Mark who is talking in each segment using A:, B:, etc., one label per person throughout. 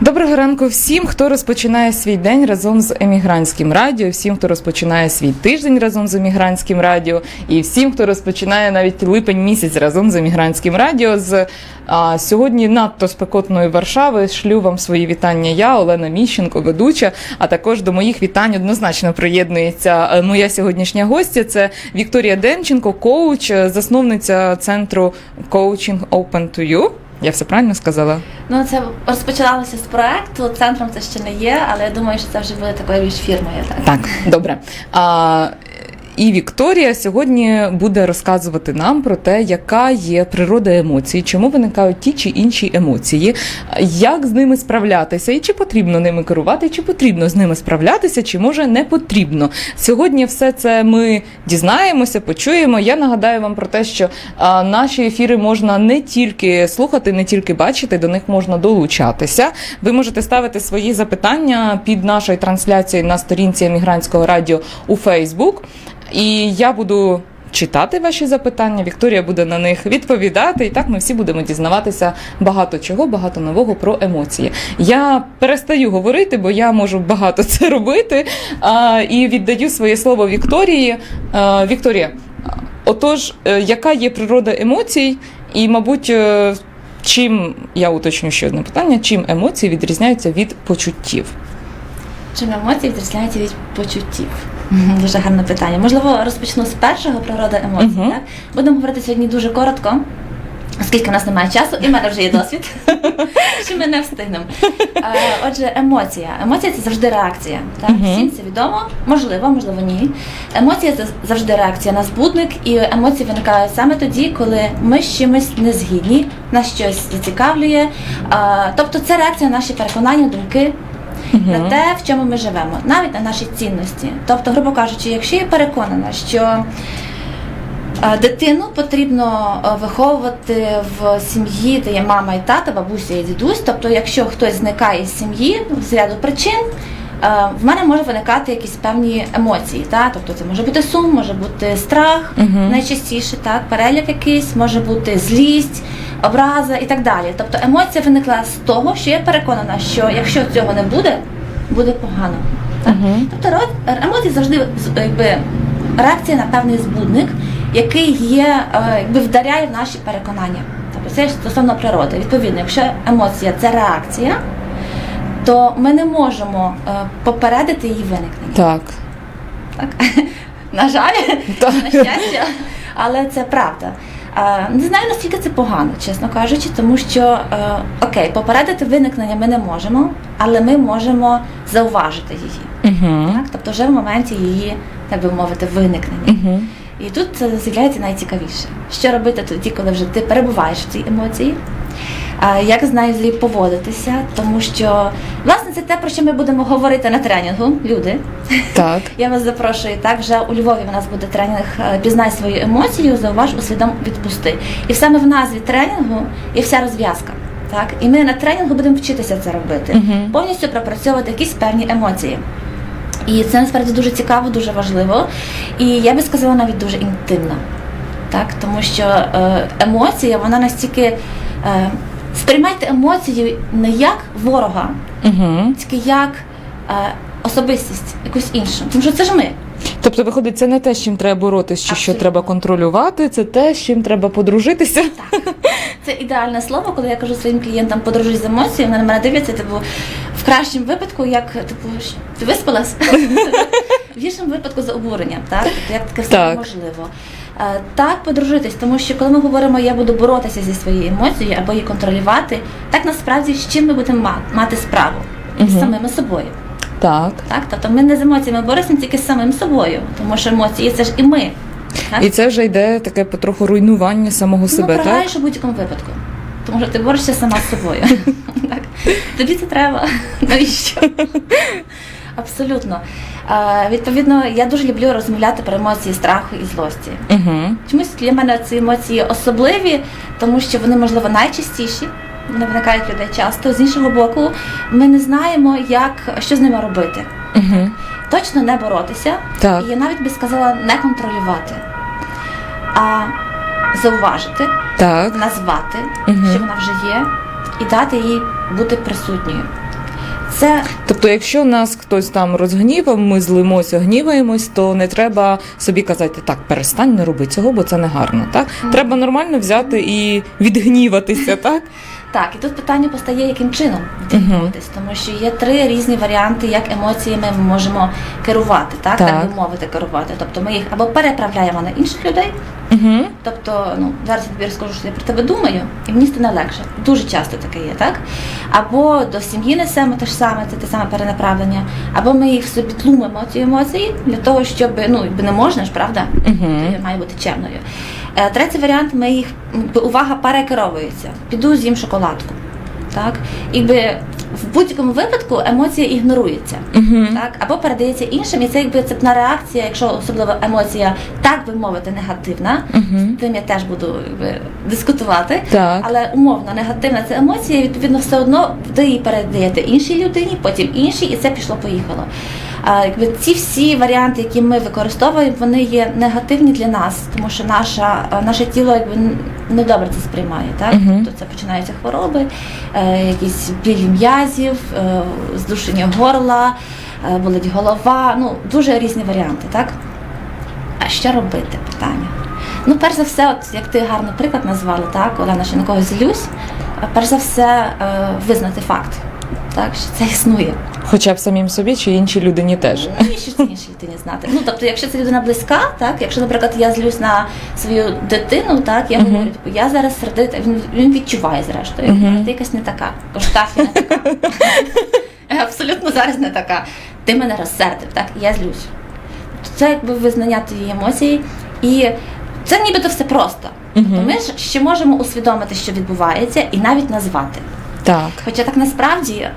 A: Доброго ранку всім, хто розпочинає свій день разом з Емігрантським радіо, всім, хто розпочинає свій тиждень разом з Емігрантським радіо, і всім, хто розпочинає навіть липень місяць разом з Емігрантським радіо. Сьогодні надто спекотної Варшави шлю вам свої вітання я, Олена Міщенко, ведуча, а також до моїх вітань однозначно приєднується моя сьогоднішня гостя. Це Вікторія Демченко, коуч, засновниця центру Coaching Open to You. Я все правильно сказала?
B: Ну, це розпочиналося з проекту, центром це ще не є, але я думаю, що це вже буде такою більш фірмою.
A: Так, добре. І Вікторія сьогодні буде розказувати нам про те, яка є природа емоцій, чому виникають ті чи інші емоції, як з ними справлятися, і чи потрібно ними керувати, чи потрібно з ними справлятися, чи може не потрібно. Сьогодні все це ми дізнаємося, почуємо. Я нагадаю вам про те, що наші ефіри можна не тільки слухати, не тільки бачити, до них можна долучатися. Ви можете ставити свої запитання під нашою трансляцією на сторінці Емігрантського радіо у Facebook. І я буду читати ваші запитання, Вікторія буде на них відповідати, і так ми всі будемо дізнаватися багато чого, багато нового про емоції. Я перестаю говорити, бо я можу багато це робити, і віддаю своє слово Вікторії. Вікторія, отож, яка є природа емоцій, і, мабуть, чим, я уточню ще одне питання, чим емоції відрізняються від почуттів?
B: Чим емоції відрізняються від почуттів? Дуже гарне питання. Можливо, розпочну з першого, природа емоцій. Так? Будемо говорити сьогодні дуже коротко, оскільки в нас немає часу, і в мене вже є досвід, що ми не встигнемо. Отже, емоція. Емоція – це завжди реакція. Так? Всім це відомо, можливо, можливо ні. Емоція – це завжди реакція на збудник, і емоції виникають саме тоді, коли ми з чимось не згідні, нас щось зацікавлює. Тобто це реакція на наші переконання, думки, на те, в чому ми живемо, навіть на наші цінності. Тобто, грубо кажучи, якщо я переконана, що дитину потрібно виховувати в сім'ї, де є мама і тато, бабуся і дідусь, тобто якщо хтось зникає з сім'ї з ряду причин, в мене може виникати якісь певні емоції. Так? Тобто це може бути сум, може бути страх, найчастіше, так? Переляк якийсь, може бути злість, образа і так далі. Тобто емоція виникла з того, що я переконана, що якщо цього не буде, буде погано. Так? Тобто емоції завжди реакція на певний збудник, який є, вдаряє в наші переконання. Тобто це стосовно природи. Відповідно, якщо емоція – це реакція, то ми не можемо попередити її виникнення.
A: Так.
B: На жаль, на щастя, але це правда. Не знаю, наскільки це погано, чесно кажучи, тому що, попередити виникнення ми не можемо, але ми можемо зауважити її. Так? Тобто вже в моменті її, так би мовити, виникнення. І тут це з'являється найцікавіше. Що робити тоді, коли вже ти перебуваєш в цій емоції? Як з нею поводитися, тому що, власне, це те, про що ми будемо говорити на тренінгу, люди.
A: Так.
B: Я вас запрошую, так, вже у Львові у нас буде тренінг «Пізнай свою емоцію, зауваж, усвідом, відпусти». І саме в назві тренінгу є вся розв'язка. Так? І ми на тренінгу будемо вчитися це робити, повністю пропрацьовувати якісь певні емоції. І це, насправді, дуже цікаво, дуже важливо, і я би сказала, навіть дуже інтимно. Так? Тому що емоція, вона настільки... Сприймайте емоції не як ворога, тільки як особистість, якусь іншу. Тому що це ж ми.
A: Тобто, виходить, це не те, з чим треба боротися, чи що треба контролювати, це те, з чим треба подружитися?
B: Так. Це ідеальне слово, коли я кажу своїм клієнтам «подружись з емоціями», вони на мене дивляться, в кращому випадку, як, ти виспалась? В гіршому випадку за обуренням, так? Як таке все можливо. Так, подружитись, тому що коли ми говоримо «я буду боротися зі своєю емоцією» або її контролювати, так насправді з чим ми будемо мати справу? З самими собою.
A: Так.
B: Тобто ми не з емоціями боремося, тільки з самим собою, тому що емоції – це ж і ми. Так?
A: І це вже йде таке потроху руйнування самого себе, так?
B: Програєш у будь-якому випадку, тому що ти борешся сама з собою. Тобі це треба. Навіщо? Абсолютно. Відповідно, я дуже люблю розмовляти про емоції страху і злості. Чомусь для мене ці емоції особливі, тому що вони, можливо, найчастіші, вони виникають у людей часто. З іншого боку, ми не знаємо, що з ними робити. Точно не боротися, і я навіть би сказала, не контролювати, а зауважити, назвати, що вона вже є, і дати їй бути присутньою. Це
A: Тобто, якщо нас хтось там розгнівав, ми злимося, гніваємось, то не треба собі казати, так, перестань, не роби цього, бо це не гарно, так? Треба нормально взяти і відгніватися, так?
B: так, і тут питання постає, яким чином відгукнутися, тому що є 3 різні варіанти, як емоціями ми можемо керувати, так би мовити, керувати. Тобто ми їх або переправляємо на інших людей, тобто, зараз я тобі розкажу, що я про тебе думаю, і мені стане легше. Дуже часто таке є, так? Або до сім'ї несемо те ж саме, це те саме перенаправлення, або ми їх в собі тлумимо, ці емоції, для того, щоб, якби не можна ж, правда? Я маю бути чемною. Третій варіант, ми їх, увага перекеровується. Піду, з'їм шоколадку. Так? Якби в будь-якому випадку емоція ігнорується, так? Або передається іншим, і це якби цепна реакція, якщо особливо емоція, так би мовити, негативна, з тим я теж буду дискутувати,
A: Так.
B: але умовно негативна це емоція, відповідно все одно ви її передаєте іншій людині, потім іншій, і це пішло-поїхало. Якби ці всі варіанти, які ми використовуємо, вони є негативні для нас, тому що наше тіло якби недобре це сприймає. Так? Тобто це починаються хвороби, якісь біль м'язів, здушення горла, болить голова, дуже різні варіанти. Так? А що робити? Питання. Перш за все, от як ти гарний приклад назвала, так, Олена, що на когось злюсь, перш за все визнати факт, так, що це існує.
A: Хоча б самим собі чи іншій людині теж.
B: Навіщо це іншій людині знати? Тобто, якщо це людина близька, так, якщо, наприклад, я злюсь на свою дитину, так, я говорю, я зараз сердита, він відчуває зрештою, ти якась не така. Кажу, так, я не така. Абсолютно зараз не така. Ти мене розсердив, так, я злюсь. Це якби визнання тієї емоції, і це нібито все просто. Тобто ми ж ще можемо усвідомити, що відбувається, і навіть назвати.
A: Так.
B: Хоча так насправді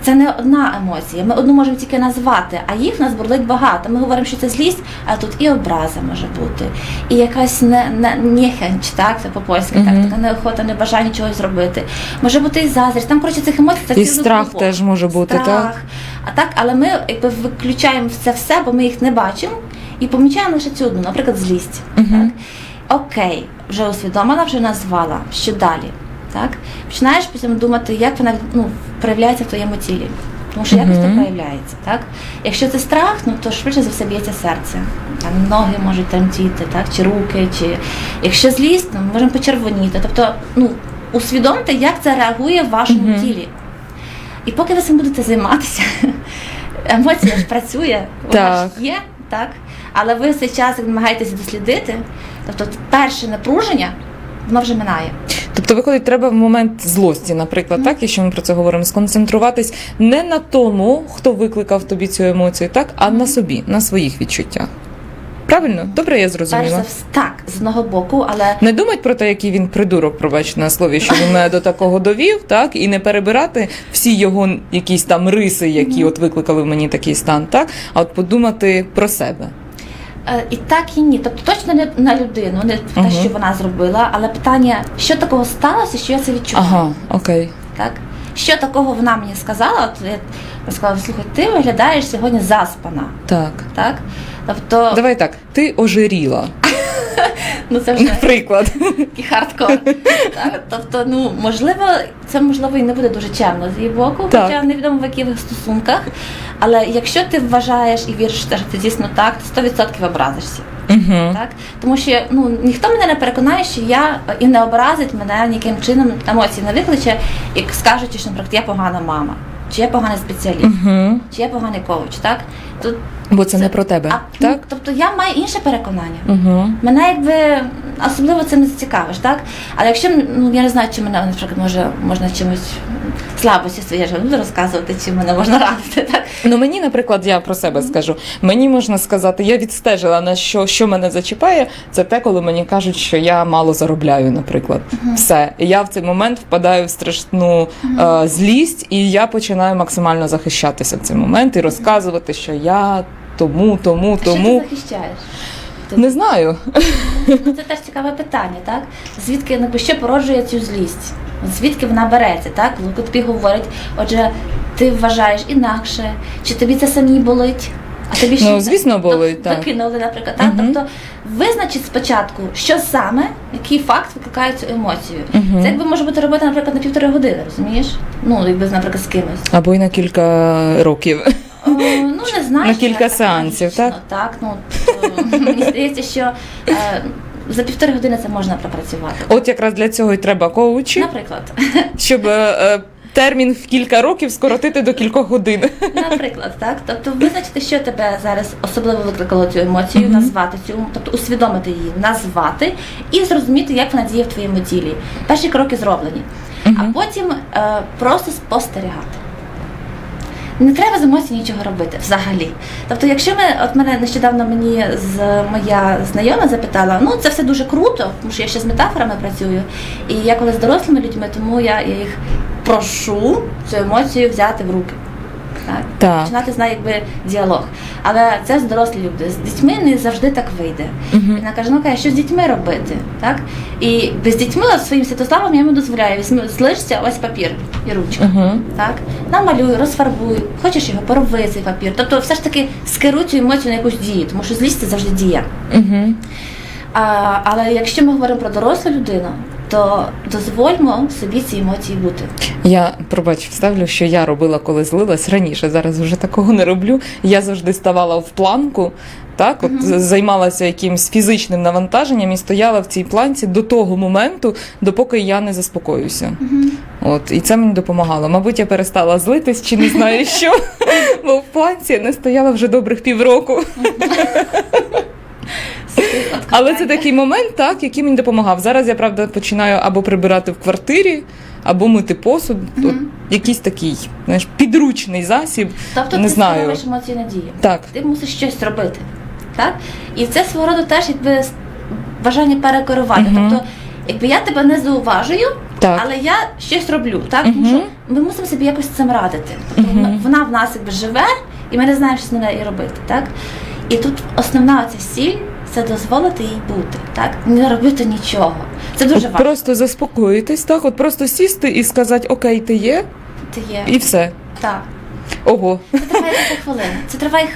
B: це не одна емоція, ми одну можемо тільки назвати, а їх в нас бурлить багато. Ми говоримо, що це злість, а тут і образа може бути, і якась нехенч, так, це по-польськи, так, така неохота, небажання чогось зробити. Може бути і заздрість, там, коротше, цих емоцій це
A: І страх теж може бути,
B: страх. Так? Але ми якби виключаємо це все, бо ми їх не бачимо, і помічаємо лише цю одну, наприклад, злість. Так? Окей, вже усвідомила, вже назвала, що далі? Так? Починаєш потім думати, як вона проявляється в твоєму тілі. Тому що якось це проявляється. Так? Якщо це страх, то швидше за все б'ється серце. Там ноги можуть тремтіти, так? Чи руки, чи якщо злість, ми можемо почервоніти. Тобто, усвідомте, як це реагує в вашому тілі. І поки ви цим будете займатися, емоція ж працює, вона ж є, так? Але ви цей час намагаєтеся дослідити, тобто перше напруження, воно вже минає.
A: Тобто, виходить, треба в момент злості, наприклад, так, якщо ми про це говоримо, сконцентруватись не на тому, хто викликав тобі цю емоцію, так, а на собі, на своїх відчуттях. Правильно? Добре, я зрозуміла.
B: Перш за все, так, з одного боку, але...
A: Не думать про те, який він придурок, пробачте на слові, що він мене до такого довів, так, і не перебирати всі його якісь там риси, які от викликали в мені такий стан, так, а от подумати про себе.
B: І так, і ні. Тобто точно не на людину, не те, що вона зробила, але питання, що такого сталося, що я це відчуваю.
A: Ага, окей.
B: Так? Що такого вона мені сказала? От я сказала, слухай, ти виглядаєш сьогодні заспана.
A: Так.
B: Так? Тобто...
A: Давай так, ти ожиріла.
B: Це вже
A: наприклад.
B: такий хардкор. Так? Тобто, можливо, це і не буде дуже чемно з її боку, хоча невідомо в яких стосунках. Але якщо ти вважаєш і віриш, що це дійсно так, то 100% образишся. Так? Тому що ніхто мене не переконає, що я і не образить мене ніяким чином, емоції не викличе, як скажуть, що, наприклад, я погана мама, чи я поганий спеціаліст, чи я поганий коуч. Так? Тут
A: бо це не про тебе, так?
B: Тобто я маю інше переконання. Мене якби особливо це не зацікавиш, так? Але якщо, я не знаю, чи мене, наприклад, можна чимось слабості свої, я ж буду розказувати, чи мене можна радити, так?
A: Мені, наприклад, я про себе скажу. Мені можна сказати, я відстежила, на що мене зачіпає, це те, коли мені кажуть, що я мало заробляю, наприклад. Все. І я в цей момент впадаю в страшну злість, і я починаю максимально захищатися в цей момент і розказувати, що я тому.
B: Що ти захищаєш?
A: Не знаю.
B: Це теж цікаве питання, так? Звідки, що породжує цю злість? Звідки вона береться, так? Коли тобі говорять, отже, ти вважаєш інакше, чи тобі це самі болить, А тобі
A: Ну, звісно, болить, так.
B: докинули, наприклад. Так?
A: Мгм.
B: Тобто визначить спочатку, що саме, який факт викликає цю емоцію.
A: Мгм.
B: Це якби може бути робота, наприклад, на 1,5 години, розумієш? Ну, якби, наприклад, з кимось.
A: Або й на кілька років.
B: Ну, не знаю.
A: На
B: чи
A: кілька
B: так
A: сеансів,
B: логічно. Так, ну, тобто, мені здається, що за 1,5 години це можна пропрацювати.
A: От якраз для цього і треба коучі,
B: Наприклад.
A: щоб термін в кілька років скоротити до кількох годин.
B: Наприклад, так. Тобто визначити, що тебе зараз особливо викликало цю емоцію,
A: Мгм.
B: назвати цю, тобто усвідомити її, назвати і зрозуміти, як вона діє в твоєму тілі. Перші кроки зроблені. А
A: Мгм.
B: потім просто спостерігати. Не треба з емоцій нічого робити взагалі. Тобто, якщо от мене нещодавно моя знайома запитала, ну це все дуже круто, тому що я ще з метафорами працюю, і я коли з дорослими людьми, тому я їх прошу цю емоцію взяти в руки.
A: Так.
B: Починати з нею якби діалог. Але це з дорослі люди. З дітьми не завжди так вийде.
A: Мгм.
B: Вона каже, ну що з дітьми робити? Так? І без дітьми от своїм Святославом я йому дозволяю, візьми з лижця ось папір і ручка.
A: Мгм.
B: Так? Намалюй, розфарбуй, хочеш його, порви цей папір. Тобто все ж таки скеруй цю емоцію на якусь дію, тому що злість – це завжди дія.
A: Мгм.
B: Але якщо ми говоримо про дорослу людину, то дозвольмо собі ці емоції бути.
A: Я, пробач, вставлю, що я робила, коли злилась раніше, зараз вже такого не роблю. Я завжди ставала в планку, так, от займалася якимось фізичним навантаженням і стояла в цій планці до того моменту, допоки я не заспокоюся. От, і це мені допомагало. Мабуть, я перестала злитись чи не знаю що, бо в планці я не стояла вже добрих півроку. Але це такий момент, так, який мені допомагав. Зараз я, правда, починаю або прибирати в квартирі, або мити посуд. От, якийсь такий, знаєш, підручний засіб.
B: Тобто
A: не
B: ти
A: знаю.
B: скеруєш емоції на дію.
A: Так.
B: Ти мусиш щось робити. Так? І це свого роду теж якби бажання перекерувати.
A: Мгм.
B: Тобто, якби я тебе не зауважую,
A: Так.
B: але я щось роблю. Так? Тому
A: Мгм.
B: що ми мусимо собі якось з цим радити. Тобто
A: Мгм.
B: вона в нас якби живе, і ми не знаємо, що з нею робити. Так? І тут основна ця ціль це дозволити їй бути. Так? Не робити нічого. Це дуже
A: От
B: важливо.
A: просто заспокоїтись, так, от просто сісти і сказати, окей, ти є,
B: Ти є.
A: і все.
B: Так.
A: Ого.
B: Це триває кілька хвилин. Це триває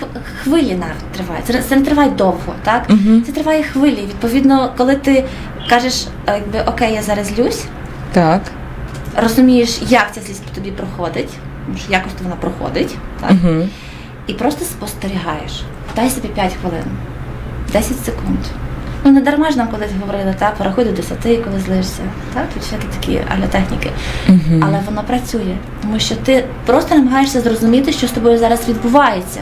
B: хвилі навіть триває. Це не триває довго, так?
A: Мгм.
B: Це триває хвилі. Відповідно, коли ти кажеш, якби окей, я зараз злюсь,
A: Так.
B: розумієш, як ця злість по тобі проходить, тому що якось вона проходить, так?
A: Угу.
B: І просто спостерігаєш. Дай собі 5 хвилин, 10 секунд. Ну, не дарма ж нам колись говорили, так, порахуй до 10, коли злишся. Так, тут всякі такі техніки.
A: Угу.
B: Але воно працює, тому що ти просто намагаєшся зрозуміти, що з тобою зараз відбувається.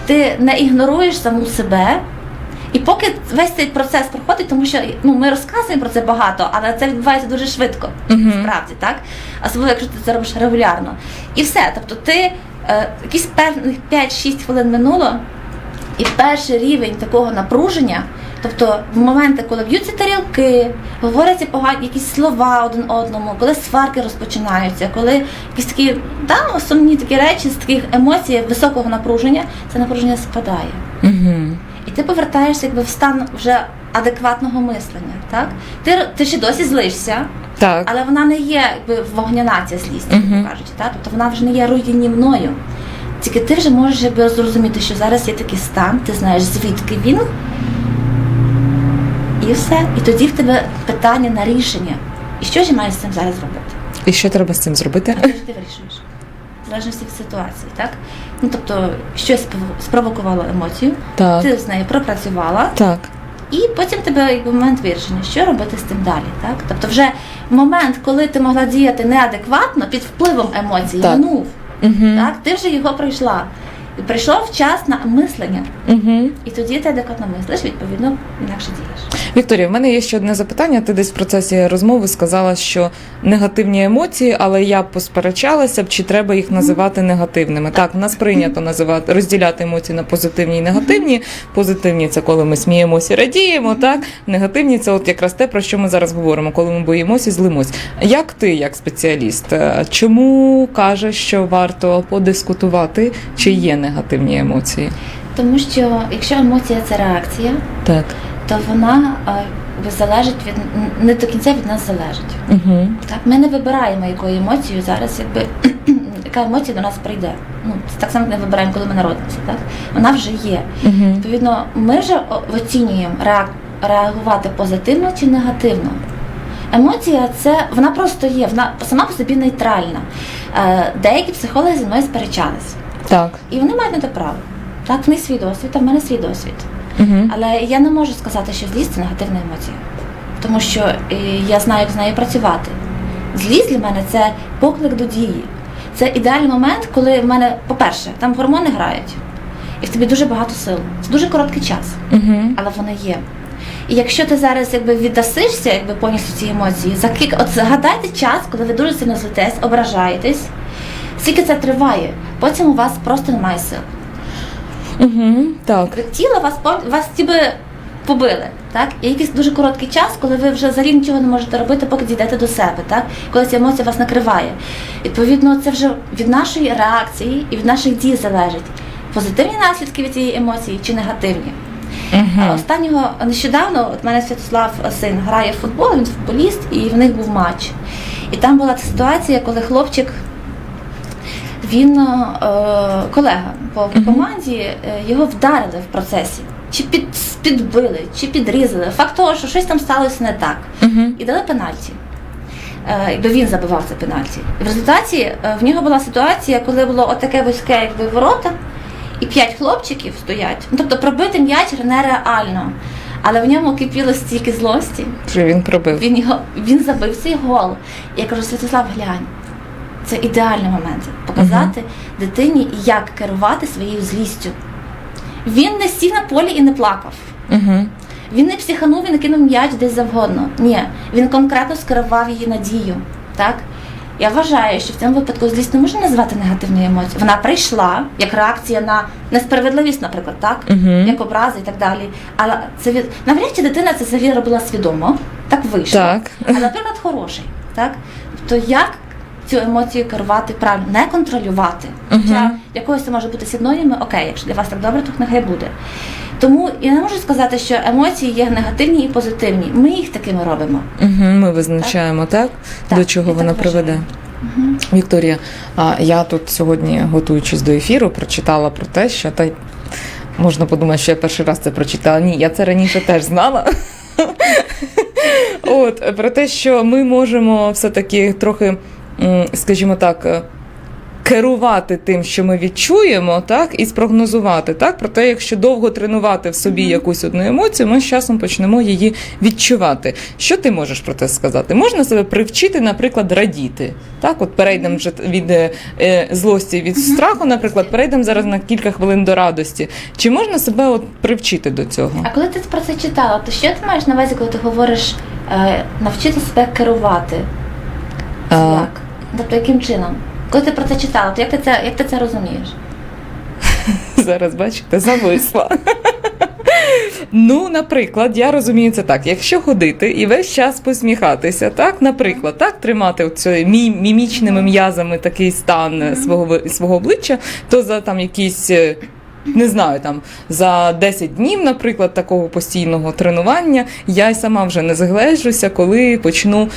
B: Ти не ігноруєш саму себе, і поки весь цей процес проходить, тому що ми розказуємо про це багато, але це відбувається дуже швидко, справді, так? Особливо, якщо ти це робиш регулярно. І все, тобто ти якісь певних 5-6 хвилин минуло, і перший рівень такого напруження, тобто в моменти, коли б'ються тарілки, говоряться погані якісь слова один одному, коли сварки розпочинаються, коли якісь такі основні такі речі з таких емоцій високого напруження, це напруження спадає.
A: Угу.
B: І ти повертаєшся якби в стан вже адекватного мислення. Так? Ти ще досі злишся,
A: Так.
B: але вона не є якби вогняна ця злість,
A: Мгм.
B: кажуть. Так? Тобто вона вже не є руйнівною. Тільки ти вже можеш якби зрозуміти, що зараз є такий стан, ти знаєш, звідки він, і все. І тоді в тебе питання на рішення. І що ж я маю з цим зараз робити?
A: І що треба з цим зробити?
B: А ти вирішуєш. В залежності від ситуації, так? Ну, тобто, щось спровокувало емоцію,
A: Так.
B: ти з нею пропрацювала,
A: Так.
B: і потім тебе якби момент вирішення, що робити з тим далі, так? Тобто вже момент, коли ти могла діяти неадекватно, під впливом емоцій,
A: Так.
B: минув,
A: Угу.
B: так? Ти вже його пройшла. І прийшов час на мислення.
A: Угу.
B: І тоді ти адекватно мислиш, відповідно, інакше дієш.
A: Вікторія, в мене є ще одне запитання. Ти десь в процесі розмови сказала, що негативні емоції, але я посперечалася б, чи треба їх називати негативними. Так, в нас прийнято розділяти емоції на позитивні і негативні. Позитивні – це коли ми сміємося і радіємо, так? Негативні – це от якраз те, про що ми зараз говоримо, коли ми боїмося і злимось. Як ти, як спеціаліст, чому кажеш, що варто подискутувати, чи є негативні емоції?
B: Тому що якщо емоція – це реакція,
A: Так.
B: то вона залежить від не до кінця від нас залежить.
A: Угу.
B: Так, ми не вибираємо, якою емоцією зараз, яка емоція до нас прийде. Ну, це так само не вибираємо, коли ми народимося. Так? Вона вже є.
A: Угу.
B: Відповідно, ми вже оцінюємо реагувати позитивно чи негативно. Емоція вона просто є, вона сама по собі нейтральна. Деякі психологи зі мною сперечались.
A: Так.
B: І вони мають на те право. Так, в них свій досвід, а в мене свій досвід.
A: Угу.
B: Але я не можу сказати, що злість – це негативна емоція. Тому що я знаю, як з нею працювати. Злість для мене – це поклик до дії. Це ідеальний момент, коли в мене, по-перше, там гормони грають, і в тобі дуже багато сил. Це дуже короткий час, але вони є. І якщо ти зараз віддасишся повністю цій емоції, от згадайте час, коли ви дуже сильно злитесь, ображаєтесь, скільки це триває, потім у вас просто немає сил.
A: Угу. Так.
B: Тіло вас побили, так? І якийсь дуже короткий час, коли ви вже взагалі нічого не можете робити, поки дійдете до себе, так? Коли ця емоція вас накриває. Відповідно, це вже від нашої реакції і від наших дій залежить. Позитивні наслідки від цієї емоції чи негативні. Нещодавно, от мене Святослав, син, грає в футбол, він футболіст, і в них був матч. І там була ситуація, коли хлопчик, він, колега по команді, його вдарили в процесі. Чи підбили, чи підрізали. Факт того, що щось там сталося не так. І дали пенальті. Якби він забивав це пенальті. В результаті в нього була ситуація, коли було отаке вузьке ворота, і 5 хлопчиків стоять. Ну, тобто пробити м'яч нереально. Але в ньому кипіло стільки злості.
A: Що він пробив.
B: Він забив цей гол. І я кажу: Святослав, глянь. Це ідеальний момент показати дитині, як керувати своєю злістю. Він не сів на полі і не плакав. Він не психанув і не кинув м'яч десь завгодно. Ні, він конкретно скерував її надію. Так? Я вважаю, що в цьому випадку злість не можна назвати негативною емоцією. Вона прийшла як реакція на несправедливість, наприклад, так? Як образи і так далі. Але це навряд чи дитина це взагалі робила свідомо, так вийшло.
A: Так.
B: Але, наприклад, хороший. Так? Тобто як цю емоцію керувати правильно, не контролювати. Хоча для когось це може бути синоніми, окей, якщо для вас так добре, то нехай буде. Тому я не можу сказати, що емоції є негативні і позитивні. Ми їх такими робимо.
A: Ми визначаємо, так? До чого вона приведе. Вікторія, я тут сьогодні, готуючись до ефіру, прочитала про те, що можна подумати, що я перший раз це прочитала. Ні, я це раніше теж знала. Про те, що ми можемо все-таки трохи, скажімо так, керувати тим, що ми відчуємо, так, і спрогнозувати, так, проте, якщо довго тренувати в собі якусь одну емоцію, ми з часом почнемо її відчувати. Що ти можеш про це сказати? Можна себе привчити, наприклад, радіти, так, от перейдемо вже від злості, від страху, наприклад, перейдемо зараз на кілька хвилин до радості. Чи можна себе привчити до цього?
B: А коли ти про це читала, то що ти маєш на увазі, коли ти говориш навчити себе керувати? Як? Тобто, яким чином? Коли ти про це читала, то як ти це розумієш?
A: Зараз, бачите, зависла. Ну, наприклад, я розумію це так. Якщо ходити і весь час посміхатися, так, наприклад, так, тримати оцей мімічними м'язами такий стан свого обличчя, то за там якісь, не знаю, там за 10 днів, наприклад, такого постійного тренування, я й сама вже не зглежуся, коли почну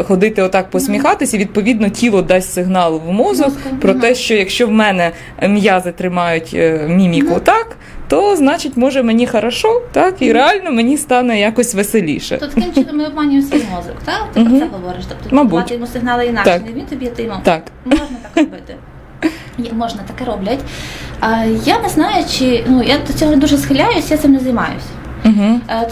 A: ходити отак посміхатися, і відповідно тіло дасть сигнал в мозок про те, що якщо в мене м'язи тримають міміку так, то значить, може, мені хорошо, так, і реально мені стане якось веселіше.
B: То таким чином ми обманюємо свій мозок, так? Ти про це говориш, тобто давати йому сигнали інакше, не він тобі, а ти йому.
A: Так.
B: Можна так робити. Можна, таке роблять. Я не знаю, я до цього не дуже схиляюсь, я цим не займаюся.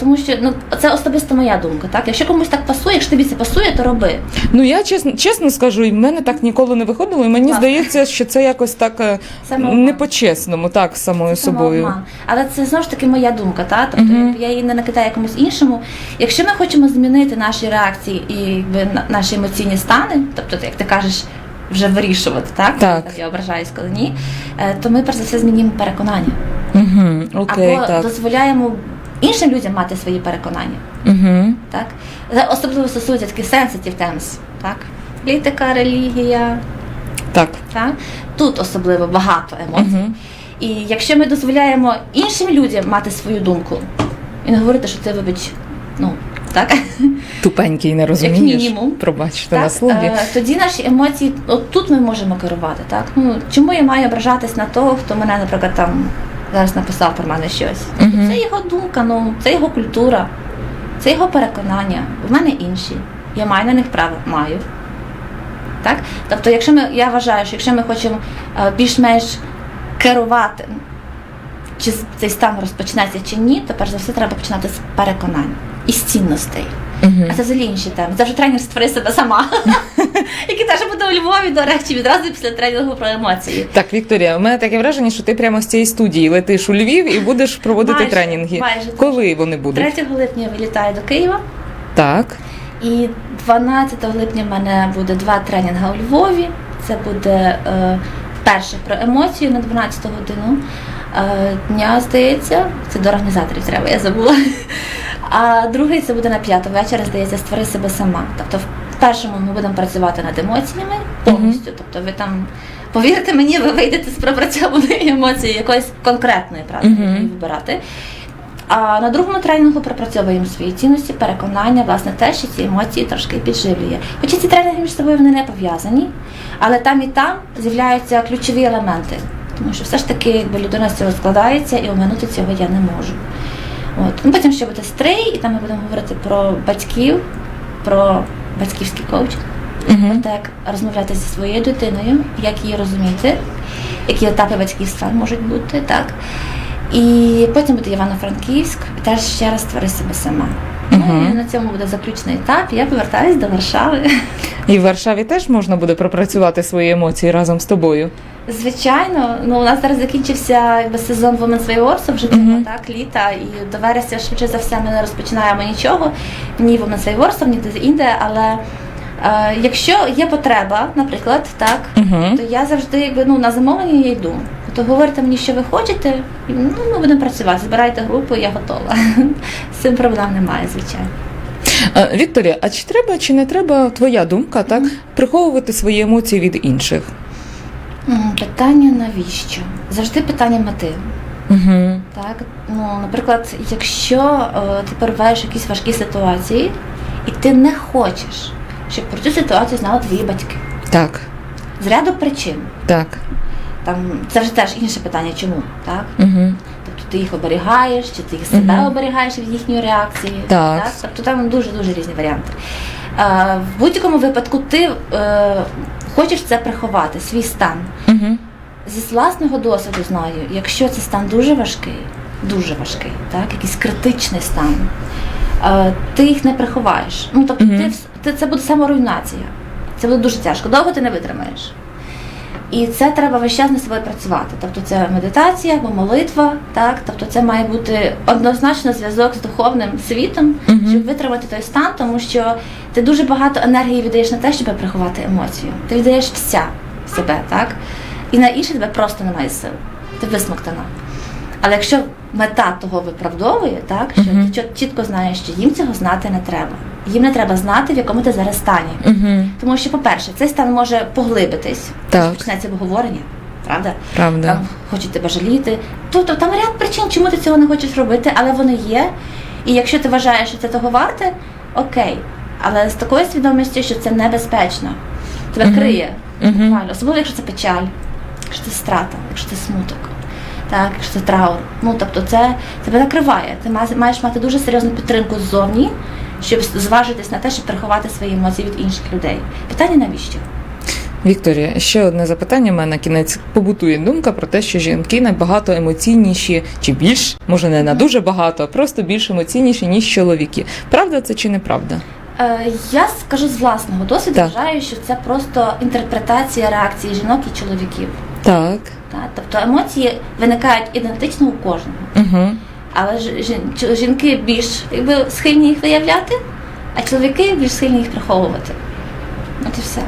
B: Тому що це особисто моя думка. Так? Якщо комусь так пасує, якщо тобі це пасує, то роби.
A: Ну, я чесно скажу, і в мене так ніколи не виходило, і мені здається, що це якось так не по-чесному, так, самою собою.
B: Але це, знову ж таки, моя думка. Так? Тобто я її не накидаю комусь іншому. Якщо ми хочемо змінити наші реакції і наші емоційні стани, тобто, як ти кажеш, вже вирішувати, так?
A: Так.
B: Я ображаюсь, коли ні, то ми, перш за все, змінюємо переконання.
A: Окей,
B: або
A: так.
B: Дозволяємо іншим людям мати свої переконання. Так? Це особливо стосується таких sensitive themes. Так? Політика, релігія.
A: Так.
B: Так? Тут особливо багато емоцій. І якщо ми дозволяємо іншим людям мати свою думку і не говорити, що це, вибач, так?
A: Тупенький, не розумієш.
B: мінімум.
A: Пробачте
B: Так,
A: на слові.
B: тоді наші емоції, от тут ми можемо керувати, так? Ну, чому я маю ображатись на того, хто мене, наприклад, там зараз написав про мене щось?
A: Мгм.
B: Це його думка, ну, це його культура, це його переконання. В мене інші. Я маю на них право. Маю. Так? Тобто, я вважаю, що якщо ми хочемо більш-менш керувати, чи цей стан розпочнеться чи ні, то перш за все треба починати з переконань і з цінностей.
A: Мгм.
B: А це взагалі інші теми. Це вже тренер створи себе сама, який теж буде у Львові, до речі, відразу після тренінгу про емоції.
A: Так, Вікторія, у мене таке враження, що ти прямо з цієї студії летиш у Львів і будеш проводити
B: Майже,
A: тренінги.
B: майже.
A: Коли вони будуть?
B: 3 липня вилітаю до Києва,
A: Так.
B: і 12 липня в мене буде 2 тренінги у Львові. Це буде перший про емоції на 12 годину дня, здається. Це до організаторів треба, я забула. А другий це буде на 5 вечора, здається, створи себе сама. Тобто в першому ми будемо працювати над емоціями повністю. Тобто ви там, повірте мені, ви вийдете з пропрацьованої емоції якоїсь конкретної, правда, її вибирати. А на другому тренінгу пропрацьовуємо свої цінності, переконання, власне, те, що ці емоції трошки підживлює. Хоча ці тренінги між собою вони не пов'язані, але там і там з'являються ключові елементи. Тому що все ж таки, якби людина з цього складається, і оминути цього я не можу. От. Ну, потім ще буде стрей, і там ми будемо говорити про батьків, про батьківський коучинг, про те, як розмовляти зі своєю дитиною, як її розуміти, які етапи батьківства можуть бути, так. І потім буде Івано-Франківськ, і теж ще раз створи себе сама. Ну, і на цьому буде заключний етап, і я повертаюсь до Варшави.
A: І в Варшаві теж можна буде пропрацювати свої емоції разом з тобою.
B: Звичайно, ну у нас зараз закінчився сезон Women's Way Workshop, вже цього, так, літа, і до вересня швидше за все ми не розпочинаємо нічого, ні Women's Way Workshop, ні де-інде, але якщо є потреба, наприклад, так, то я завжди на замовлення я йду. То говорите мені, що ви хочете, і ми будемо працювати, збирайте групу, і я готова. З цим проблем немає, звичайно.
A: Вікторія, а чи треба, чи не треба, твоя думка, так, приховувати свої емоції від інших?
B: Питання навіщо? Завжди питання мети. Так? Ну, наприклад, якщо ти перебуваєш в якісь важкі ситуації, і ти не хочеш, щоб про цю ситуацію знали твої батьки.
A: Так.
B: З ряду причин.
A: Так.
B: Там, це вже теж інше питання, чому, так? Тобто ти їх оберігаєш, чи ти їх себе оберігаєш від їхньої реакції.
A: Так.
B: Так? Тобто там дуже-дуже різні варіанти. В будь-якому випадку ти хочеш це приховати, свій стан. Зі власного досвіду знаю, якщо це стан дуже важкий, так? Якийсь критичний стан, ти їх не приховаєш. Ну, тобто це буде саморуйнація. Це буде дуже тяжко. Довго ти не витримаєш. І це треба весь час над собою працювати. Тобто це медитація або молитва, так? Тобто це має бути однозначно зв'язок з духовним світом, щоб витримати той стан, тому що ти дуже багато енергії віддаєш на те, щоб приховати емоцію. Ти віддаєш вся себе, так? І на інше тебе просто немає сил. Ти висмоктана. Але якщо мета того виправдовує, так, що ти чітко знаєш, що їм цього знати не треба. Їм не треба знати, в якому ти зараз стані. Тому що, по-перше, цей стан може поглибитись, почнеться обговорення, правда? Там хочуть тебе жаліти. Тобто там ряд причин, чому ти цього не хочеш робити, але вони є. І якщо ти вважаєш, що це того варте, окей. Але з такою свідомістю, що це небезпечно. Тебе криє, буквально. Особливо, якщо це печаль, якщо це страта, якщо це смуток. Так, якщо це траур. Ну, тобто це тебе накриває. Ти маєш мати дуже серйозну підтримку ззовні, щоб зважитись на те, щоб приховати свої емоції від інших людей. Питання навіщо?
A: Вікторія, ще одне запитання в мене на кінець. Побутує думка про те, що жінки набагато емоційніші, чи більш, може не на дуже багато, а просто більш емоційніші, ніж чоловіки. Правда це чи неправда?
B: Я скажу з власного досвіду, вважаю, що це просто інтерпретація реакції жінок і чоловіків.
A: Так.
B: Тобто емоції виникають ідентично у кожного. Але жінки більш схильні їх виявляти, а чоловіки більш схильні їх приховувати. От і все.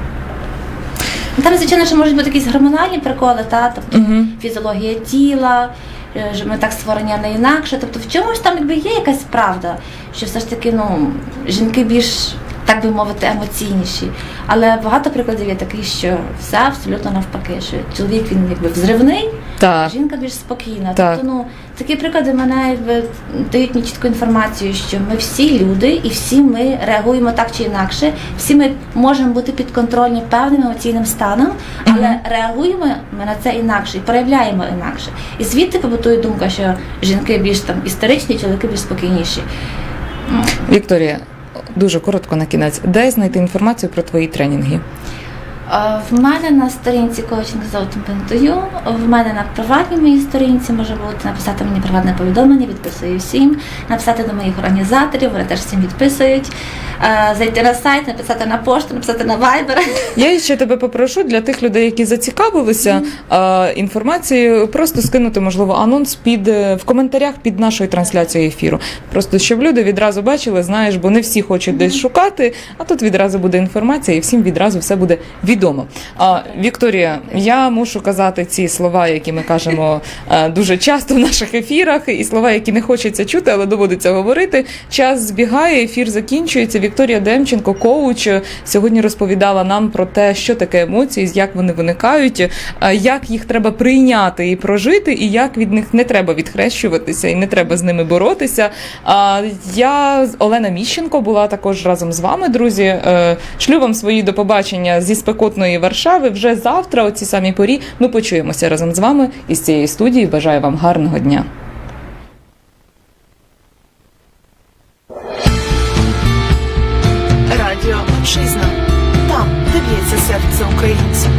B: Там, звичайно, що можуть бути якісь гормональні приколи, тобто фізіологія тіла, що ми так створені, а не інакше. Тобто в чомусь там є якась правда, що все ж таки жінки більш так би мовити, емоційніші. Але багато прикладів є таких, що все абсолютно навпаки, що чоловік він якби взривний,
A: Так.
B: жінка більш спокійна.
A: Так.
B: Тобто, ну, такі приклади мене якби дають мені чітку інформацію, що ми всі люди і всі ми реагуємо так чи інакше, всі ми можемо бути підконтрольні певним емоційним станом, але реагуємо ми на це інакше і проявляємо інакше. І звідти побутує думка, що жінки більш там істеричні, чоловіки більш спокійніші.
A: Вікторія, дуже коротко на кінець. Де знайти інформацію про твої тренінги?
B: В мене на сторінці коучинг з аутомпентою, в мене на приватній моїй сторінці може бути написати мені приватне повідомлення, відписую всім, написати до моїх організаторів, вони теж всім відписують, зайти на сайт, написати на пошту, написати на Viber.
A: Я ще тебе попрошу для тих людей, які зацікавилися інформацією, просто скинути, можливо, анонс в коментарях під нашою трансляцією ефіру. Просто щоб люди відразу бачили, знаєш, бо не всі хочуть десь шукати, а тут відразу буде інформація і всім відразу все буде відомо. Вікторія, я мушу казати ці слова, які ми кажемо дуже часто в наших ефірах, і слова, які не хочеться чути, але доводиться говорити. Час збігає, ефір закінчується. Вікторія Демченко, коуч, сьогодні розповідала нам про те, що таке емоції, як вони виникають, як їх треба прийняти і прожити, і як від них не треба відхрещуватися і не треба з ними боротися. Я, Олена Міщенко, була також разом з вами, друзі. Шлю вам свої до побачення зі спекотної Варшави. Вже завтра, о цій самій порі, ми почуємося разом з вами із цієї студії. Бажаю вам гарного дня.
C: Радіо Вітчизна. Там, де б'ється серце українців.